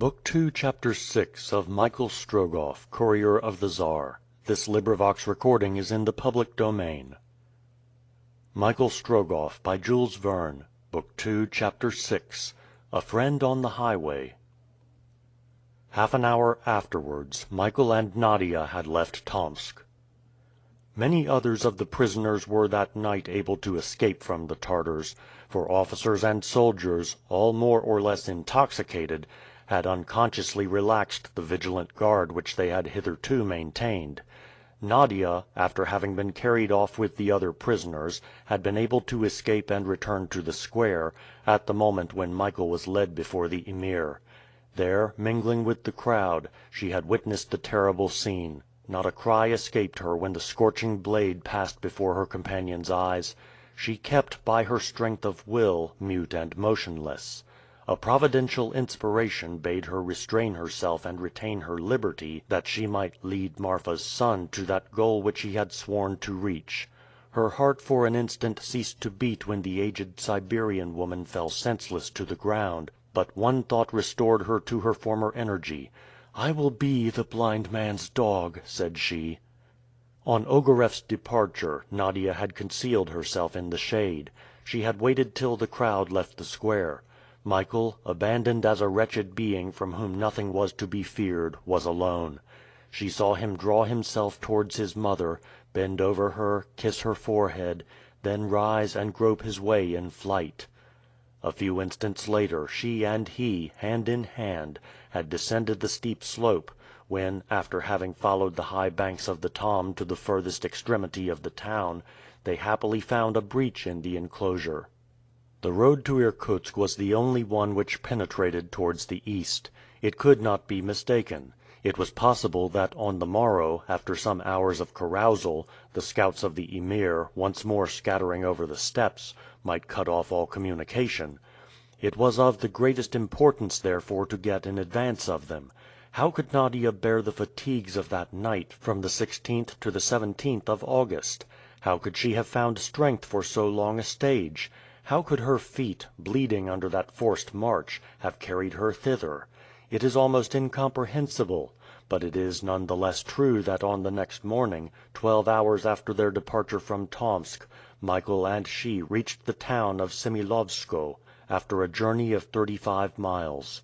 Book 2, Chapter 6 of Michael Strogoff, Courier of the Tsar. This recording is in the public domain. Michael Strogoff by Jules Verne. Book 2, Chapter 6. A Friend on the Highway. Half an hour afterwards, Michael and Nadia had left Tomsk. Many others of the prisoners were that night able to escape from the Tartars, for officers and soldiers, all more or less intoxicated, had unconsciously relaxed the vigilant guard which they had hitherto maintained. Nadia, after having been carried off with the other prisoners, had been able to escape and return to the square, at the moment when Michael was led before the Emir. There, mingling with the crowd, she had witnessed the terrible scene. Not a cry escaped her when the scorching blade passed before her companion's eyes. She kept, by her strength of will, mute and motionless. A providential inspiration bade her restrain herself and retain her liberty, that she might lead Marfa's son to that goal which he had sworn to reach. Her heart for an instant ceased to beat when the aged Siberian woman fell senseless to the ground, but one thought restored her to her former energy. "I will be the blind man's dog," said she. On Ogareff's departure, Nadia had concealed herself in the shade. She had waited till the crowd left the square. Michael, abandoned as a wretched being from whom nothing was to be feared, was alone. She saw him draw himself towards his mother, bend over her, kiss her forehead, then rise and grope his way in flight. A few instants later she and he, hand in hand, had descended the steep slope, when, after having followed the high banks of the Tom to the furthest extremity of the town, they happily found a breach in the enclosure. The road to Irkutsk was the only one which penetrated towards the east. It could not be mistaken. It was possible that on the morrow, after some hours of carousal, the scouts of the Emir, once more scattering over the steppes, might cut off all communication. It was of the greatest importance therefore to get in advance of them. How could Nadia bear the fatigues of that night, from the 16th to the 17th of August? How could she have found strength for so long a stage? How could her feet, bleeding under that forced march, have carried her thither? It is almost incomprehensible, but it is none the less true that on the next morning, 12 hours after their departure from Tomsk, Michael and she reached the town of Semilowskoe, after a journey of 35 miles.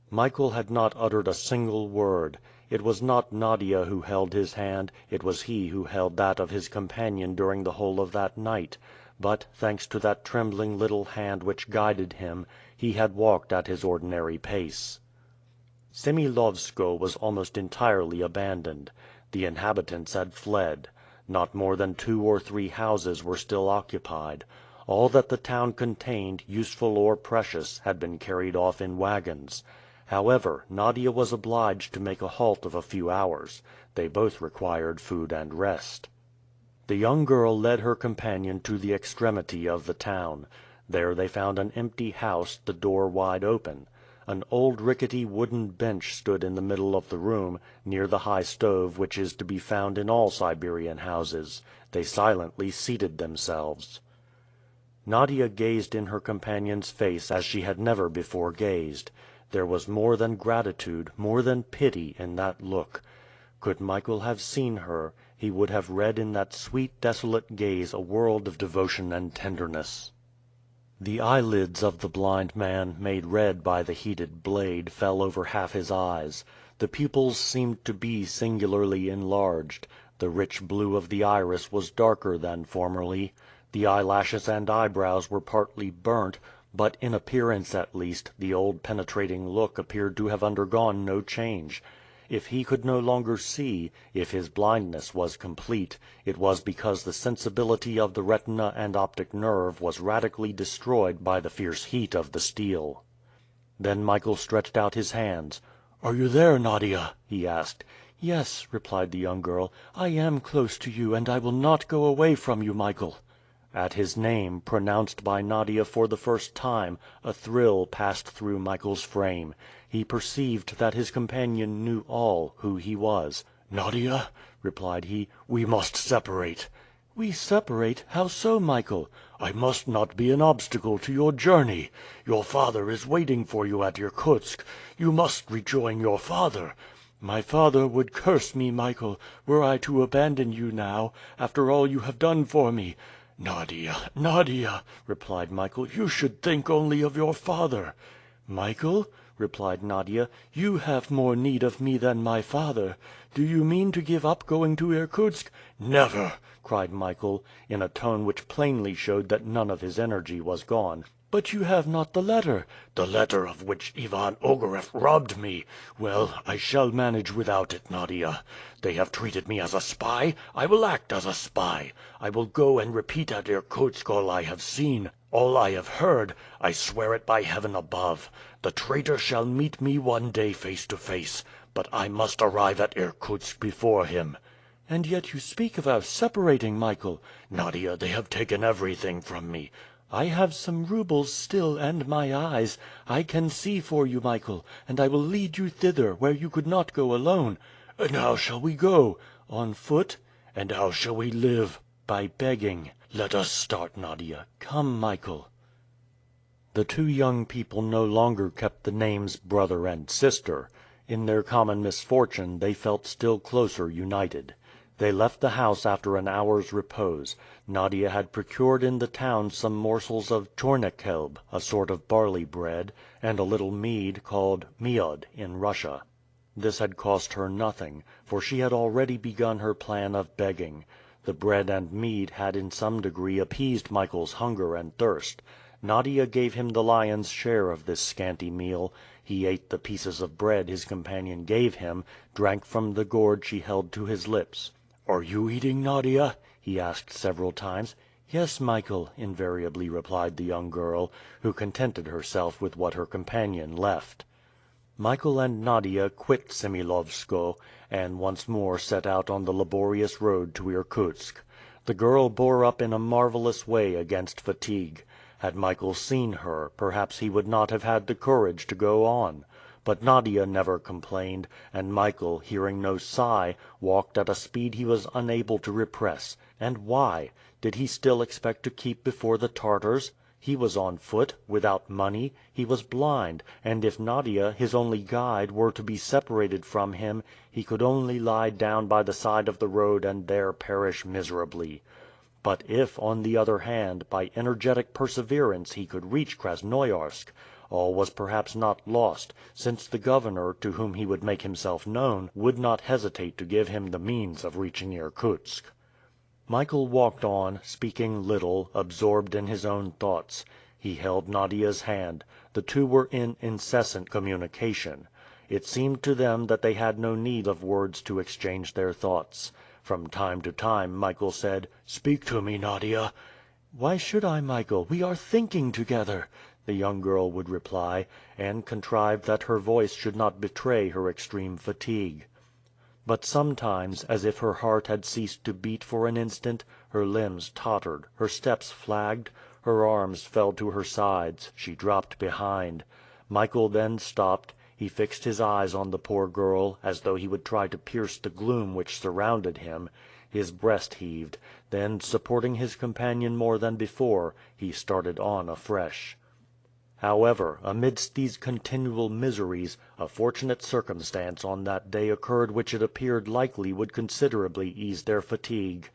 Michael had not uttered a single word. It was not Nadia who held his hand, it was he who held that of his companion during the whole of that night. But, thanks to that trembling little hand which guided him, he had walked at his ordinary pace. Semilowskoe was almost entirely abandoned. The inhabitants had fled. Not more than 2 or 3 houses were still occupied. All that the town contained, useful or precious, had been carried off in wagons. However, Nadia was obliged to make a halt of a few hours. They both required food and rest. The young girl led her companion to the extremity of the town. There they found an empty house, the door wide open. An old rickety wooden bench stood in the middle of the room, near the high stove which is to be found in all Siberian houses. They silently seated themselves. Nadia gazed in her companion's face as she had never before gazed. There was more than gratitude, more than pity, in that look. Could Michael have seen her, he would have read in that sweet, desolate gaze a world of devotion and tenderness. The eyelids of the blind man, made red by the heated blade, fell over half his eyes. The pupils seemed to be singularly enlarged. The rich blue of the iris was darker than formerly. The eyelashes and eyebrows were partly burnt, but in appearance at least, the old penetrating look appeared to have undergone no change. If he could no longer see, if his blindness was complete, it was because the sensibility of the retina and optic nerve was radically destroyed by the fierce heat of the steel. Then Michael stretched out his hands. "Are you there, Nadia?" he asked. "Yes," replied the young girl. "I am close to you, and I will not go away from you, Michael." At his name, pronounced by Nadia for the first time, a thrill passed through Michael's frame. He perceived that his companion knew all, who he was. "Nadia," replied he, "we must separate." "We separate? How so, Michael?" "I must not be an obstacle to your journey. Your father is waiting for you at Irkutsk. You must rejoin your father." "My father would curse me, Michael, were I to abandon you now, after all you have done for me." "Nadia, Nadia," replied Michael, "you should think only of your father." "Michael," replied Nadia, "you have more need of me than my father. Do you mean to give up going to Irkutsk?" "Never!" cried Michael, in a tone which plainly showed that none of his energy was gone. "But you have not the letter." "The letter of which Ivan Ogareff robbed me. Well, I shall manage without it, Nadia. They have treated me as a spy. I will act as a spy. I will go and repeat at Irkutsk all I have seen, all I have heard. I swear it by heaven above. The traitor shall meet me one day face to face, but I must arrive at Irkutsk before him." "And yet you speak of our separating, Michael." "Nadia, they have taken everything from me." "I have some roubles still, and my eyes. I can see for you, Michael, and I will lead you thither, where you could not go alone." "And how shall we go?" "On foot." "And how shall we live?" "By begging." "Let us start, Nadia." "Come, Michael." The two young people no longer kept the names brother and sister. In their common misfortune they felt still closer united. They left the house after an hour's repose. Nadia had procured in the town some morsels of chornakelb, a sort of barley bread, and a little mead called miod in Russia. This had cost her nothing, for she had already begun her plan of begging. The bread and mead had in some degree appeased Michael's hunger and thirst. Nadia gave him the lion's share of this scanty meal. He ate the pieces of bread his companion gave him, drank from the gourd she held to his lips. "Are you eating, Nadia?" he asked several times. "Yes, Michael," invariably replied the young girl, who contented herself with what her companion left. Michael and Nadia quit Semilowskoe, and once more set out on the laborious road to Irkutsk. The girl bore up in a marvelous way against fatigue. Had Michael seen her, perhaps he would not have had the courage to go on. But Nadia never complained, and Michael, hearing no sigh, walked at a speed he was unable to repress. And why? Did he still expect to keep before the Tartars? He was on foot, without money, he was blind, and if Nadia, his only guide, were to be separated from him, he could only lie down by the side of the road and there perish miserably. But if, on the other hand, by energetic perseverance he could reach Krasnoiarsk, all was perhaps not lost, since the governor, to whom he would make himself known, would not hesitate to give him the means of reaching Irkutsk. Michael walked on, speaking little, absorbed in his own thoughts. He held Nadia's hand. The two were in incessant communication. It seemed to them that they had no need of words to exchange their thoughts. From time to time Michael said, "Speak to me, Nadia." "Why should I, Michael? We are thinking together," the young girl would reply, and contrived that her voice should not betray her extreme fatigue. But sometimes, as if her heart had ceased to beat for an instant, her limbs tottered, her steps flagged, her arms fell to her sides, she dropped behind. Michael then stopped, he fixed his eyes on the poor girl, as though he would try to pierce the gloom which surrounded him, his breast heaved, then supporting his companion more than before, he started on afresh. However, amidst these continual miseries, a fortunate circumstance on that day occurred which it appeared likely would considerably ease their fatigue.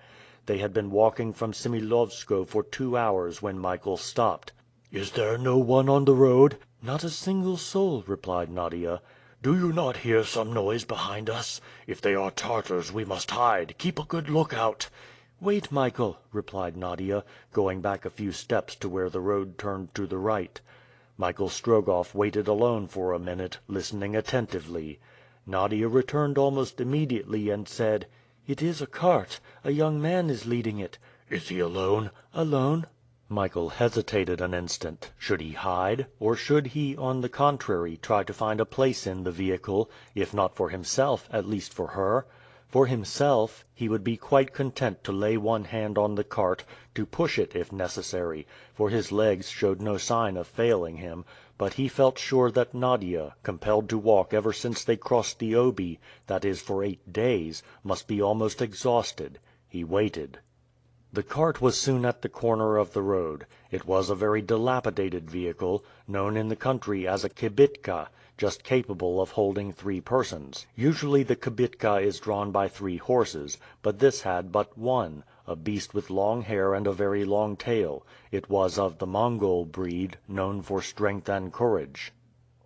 They had been walking from Semilowskoe for 2 hours when Michael stopped. "Is there no one on the road?" "Not a single soul," replied Nadia. "Do you not hear some noise behind us? If they are Tartars we must hide. Keep a good lookout." "Wait, Michael," replied Nadia, going back a few steps to where the road turned to the right. Michael Strogoff waited alone for a minute, listening attentively. Nadia returned almost immediately and said, "It is a cart. A young man is leading it." "Is he alone?" "Alone." Michael hesitated an instant. Should he hide, or should he, on the contrary, try to find a place in the vehicle, if not for himself, at least for her? For himself, he would be quite content to lay one hand on the cart, to push it if necessary, for his legs showed no sign of failing him, but he felt sure that Nadia, compelled to walk ever since they crossed the Obi, that is for 8 days, must be almost exhausted. He waited. The cart was soon at the corner of the road. It was a very dilapidated vehicle, known in the country as a kibitka, just capable of holding 3 persons. Usually the kibitka is drawn by 3 horses, but this had but one, a beast with long hair and a very long tail. It was of the Mongol breed, known for strength and courage.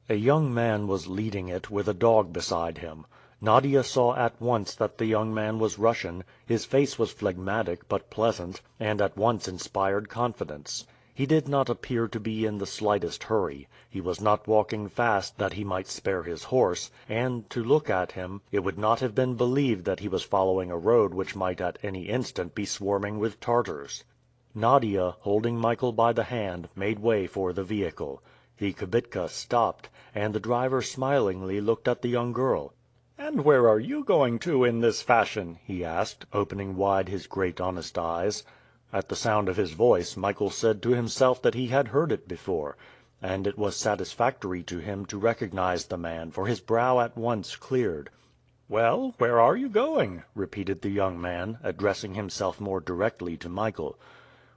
A young man was leading it, with a dog beside him. Nadia saw at once that the young man was Russian. His face was phlegmatic but pleasant, and at once inspired confidence. He did not appear to be in the slightest hurry. He was not walking fast that he might spare his horse, and, to look at him, it would not have been believed that he was following a road which might at any instant be swarming with Tartars. Nadia, holding Michael by the hand, made way for the vehicle. The kibitka stopped, and the driver smilingly looked at the young girl. "And where are you going to in this fashion?" he asked, opening wide his great honest eyes. At the sound of his voice Michael said to himself that he had heard it before, and it was satisfactory to him to recognize the man, for his brow at once cleared. "Well, where are you going?" repeated the young man, addressing himself more directly to Michael.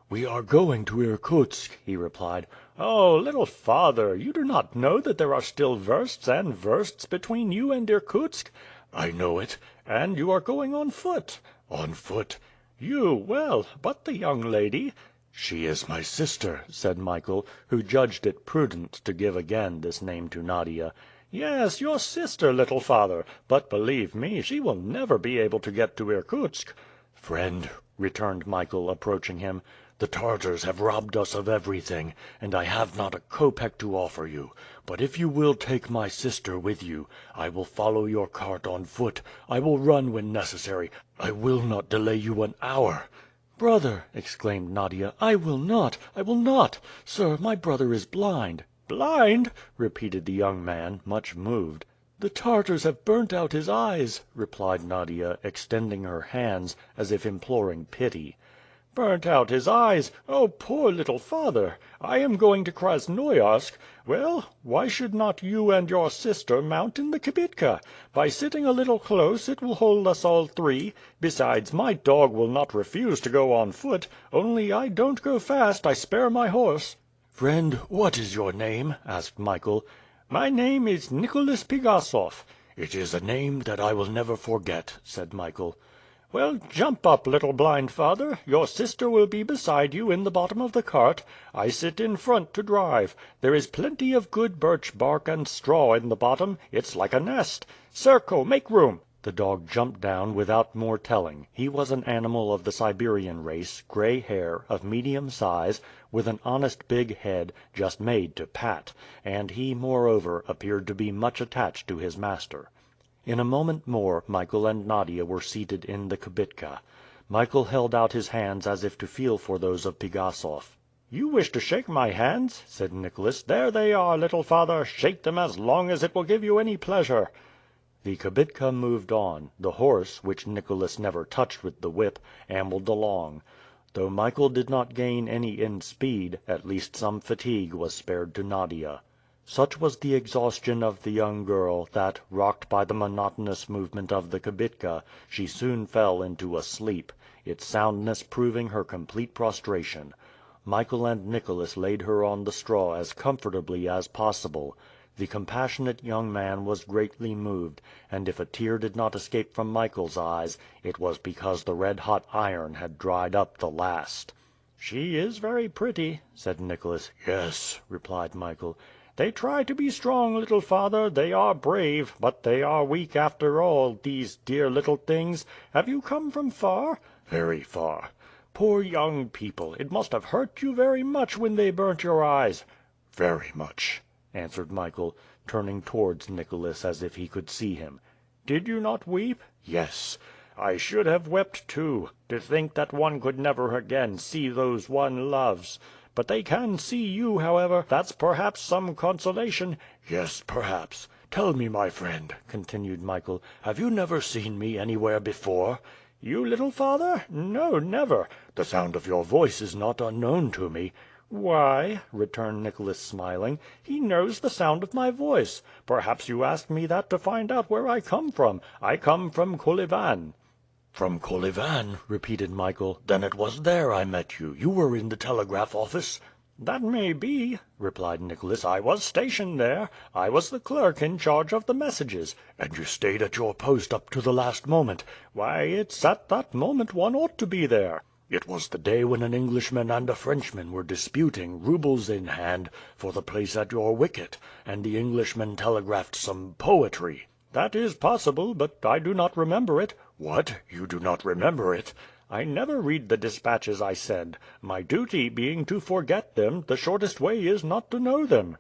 "We are going to Irkutsk," he replied. "Oh, little father, you do not know that there are still versts and versts between you and Irkutsk?" "I know it." "And you are going on foot?" "On foot." "You, well, but the young lady?" "She is my sister," said Michael, who judged it prudent to give again this name to Nadia. "Yes, your sister, little father; but believe me, she will never be able to get to Irkutsk." "Friend," returned Michael, approaching him, "the Tartars have robbed us of everything, and I have not a kopeck to offer you; but if you will take my sister with you, I will follow your cart on foot, I will run when necessary, I will not delay you an hour." "Brother," exclaimed Nadia, "I will not! I will not! Sir, my brother is blind." "Blind?" repeated the young man, much moved. "The Tartars have burnt out his eyes," replied Nadia, extending her hands, as if imploring pity. "Burnt out his eyes! Oh, poor little father! I am going to Krasnoiarsk. Well, why should not you and your sister mount in the kibitka? By sitting a little close it will hold us all 3. Besides, my dog will not refuse to go on foot. Only I don't go fast, I spare my horse." "Friend, what is your name?" asked Michael. "My name is Nicholas Pigasov." "It is a name that I will never forget," said Michael. "Well, jump up, little blind father. Your sister will be beside you in the bottom of the cart. I sit in front to drive. There is plenty of good birch bark and straw in the bottom. It's like a nest. Serko, make room!" The dog jumped down without more telling. He was an animal of the Siberian race, gray hair, of medium size, with an honest big head, just made to pat, and he, moreover, appeared to be much attached to his master. In a moment more Michael and Nadia were seated in the kibitka. Michael held out his hands as if to feel for those of Pigasov. "You wish to shake my hands?" said Nicholas. "There they are, little father. Shake them as long as it will give you any pleasure." The kibitka moved on. The horse, which Nicholas never touched with the whip, ambled along. Though Michael did not gain any in speed, at least some fatigue was spared to Nadia. Such was the exhaustion of the young girl that, rocked by the monotonous movement of the kibitka, she soon fell into a sleep, its soundness proving her complete prostration. Michael and Nicholas laid her on the straw as comfortably as possible. The compassionate young man was greatly moved, and if a tear did not escape from Michael's eyes, it was because the red-hot iron had dried up the last. "She is very pretty," said Nicholas. "Yes," replied Michael. "They try to be strong, little father, they are brave, but they are weak after all, these dear little things. Have you come from far?" "Very far." "Poor young people, it must have hurt you very much when they burnt your eyes." "Very much," answered Michael, turning towards Nicholas as if he could see him. "Did you not weep?" "Yes." "I should have wept too. To think that one could never again see those one loves. But they can see you, however. That's perhaps some consolation." "Yes, perhaps. Tell me, my friend," continued Michael, "have you never seen me anywhere before?" "You, little father? No, never." "The sound of your voice is not unknown to me." "Why," returned Nicholas smiling, "he knows the sound of my voice. Perhaps you asked me that to find out where I come from. I come from Kolyvan." "From Kolyvan," repeated Michael. "Then it was there I met you. You were in the telegraph office?" "That may be," replied Nicholas. "I was stationed there. I was the clerk in charge of the messages." "And you stayed at your post up to the last moment?" "Why, it's at that moment one ought to be there." "It was the day when an Englishman and a Frenchman were disputing, roubles in hand, for the place at your wicket, and the Englishman telegraphed some poetry." "That is possible, but I do not remember it." "What? You do not remember it?" "I never read the dispatches I send. My duty being to forget them, the shortest way is not to know them."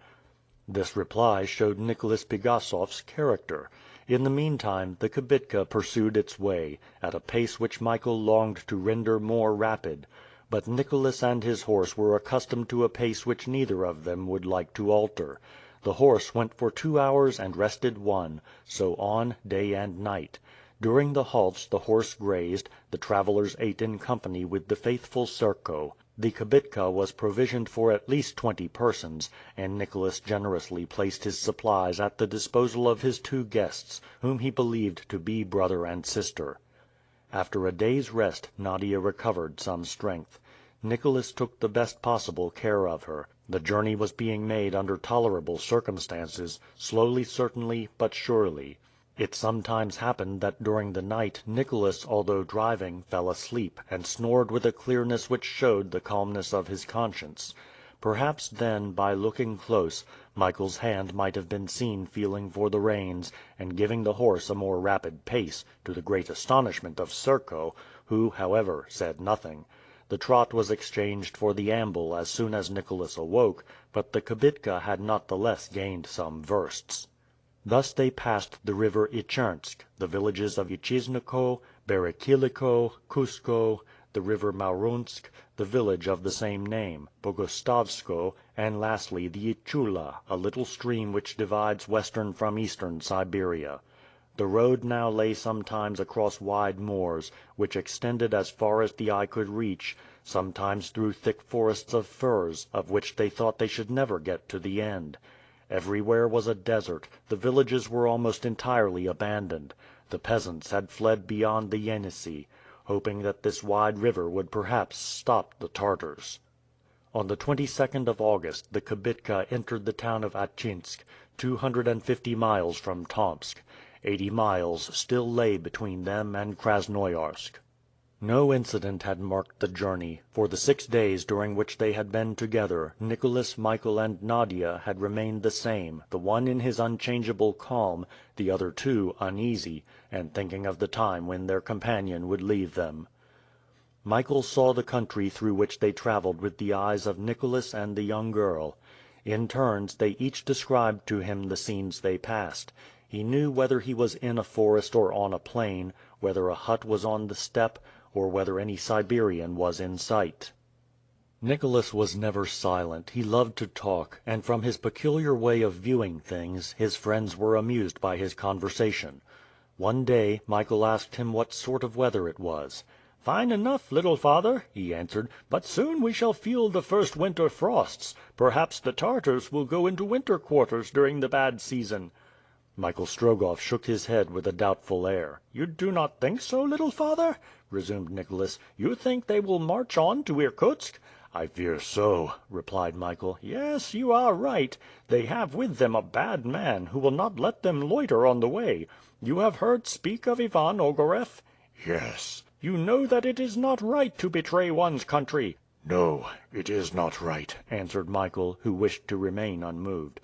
This reply showed Nicholas Pigassov's character. In the meantime the kibitka pursued its way, at a pace which Michael longed to render more rapid. But Nicholas and his horse were accustomed to a pace which neither of them would like to alter. The horse went for 2 hours and rested 1, so on day and night. During the halts the horse grazed, the travelers ate in company with the faithful Serko. The kibitka was provisioned for at least 20 persons, and Nicholas generously placed his supplies at the disposal of his 2 guests, whom he believed to be brother and sister. After a day's rest Nadia recovered some strength. Nicholas took the best possible care of her. The journey was being made under tolerable circumstances, slowly certainly, but surely. It sometimes happened that during the night Nicholas, although driving, fell asleep, and snored with a clearness which showed the calmness of his conscience. Perhaps then, by looking close, Michael's hand might have been seen feeling for the reins, and giving the horse a more rapid pace, to the great astonishment of Serko, who, however, said nothing. The trot was exchanged for the amble as soon as Nicholas awoke, but the kibitka had not the less gained some versts. Thus they passed the river Ichernsk, the villages of Ichizniko, Berekiliko, Kusko, the river Maurunsk, the village of the same name, Bogostavsko, and lastly the Ichula, a little stream which divides western from eastern Siberia. The road now lay sometimes across wide moors, which extended as far as the eye could reach, sometimes through thick forests of firs, of which they thought they should never get to the end. Everywhere was a desert, the villages were almost entirely abandoned. The peasants had fled beyond the Yenisei, hoping that this wide river would perhaps stop the Tartars. On the 22nd of August the kibitka entered the town of Atchinsk, 250 miles from Tomsk. 80 miles still lay between them and Krasnoyarsk. No incident had marked the journey. For the 6 days during which they had been together, Nicholas, Michael, and Nadia had remained the same, the one in his unchangeable calm, the other two uneasy, and thinking of the time when their companion would leave them. Michael saw the country through which they traveled with the eyes of Nicholas and the young girl. In turns they each described to him the scenes they passed. He knew whether he was in a forest or on a plain, whether a hut was on the steppe, or whether any Siberian was in sight. Nicholas was never silent, he loved to talk, and from his peculiar way of viewing things, his friends were amused by his conversation. One day, Michael asked him what sort of weather it was. "Fine enough, little father," he answered, "but soon we shall feel the first winter frosts. Perhaps the Tartars will go into winter quarters during the bad season." Michael Strogoff shook his head with a doubtful air. "You do not think so, little father?" resumed Nicholas. "You think they will march on to Irkutsk?" "I fear so," replied Michael. "Yes, you are right. They have with them a bad man, who will not let them loiter on the way. You have heard speak of Ivan Ogareff?" "Yes." "You know that it is not right to betray one's country." "No, it is not right," answered Michael, who wished to remain unmoved.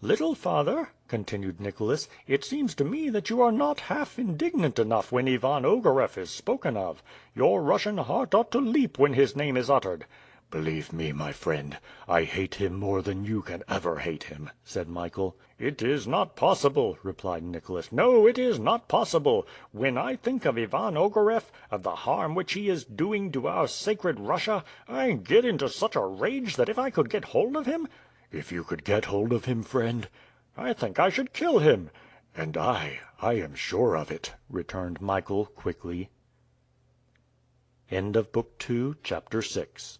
"Little father," continued Nicholas, "it seems to me that you are not half indignant enough when Ivan Ogareff is spoken of. Your Russian heart ought to leap when his name is uttered." "Believe me, my friend, I hate him more than you can ever hate him," said Michael. "It is not possible," replied Nicholas. "No, it is not possible. When I think of Ivan Ogareff, of the harm which he is doing to our sacred Russia, I get into such a rage that if I could get hold of him—" "If you could get hold of him, friend?" "I think I should kill him." "And I am sure of it," returned Michael quickly. End of Book 2, Chapter 6.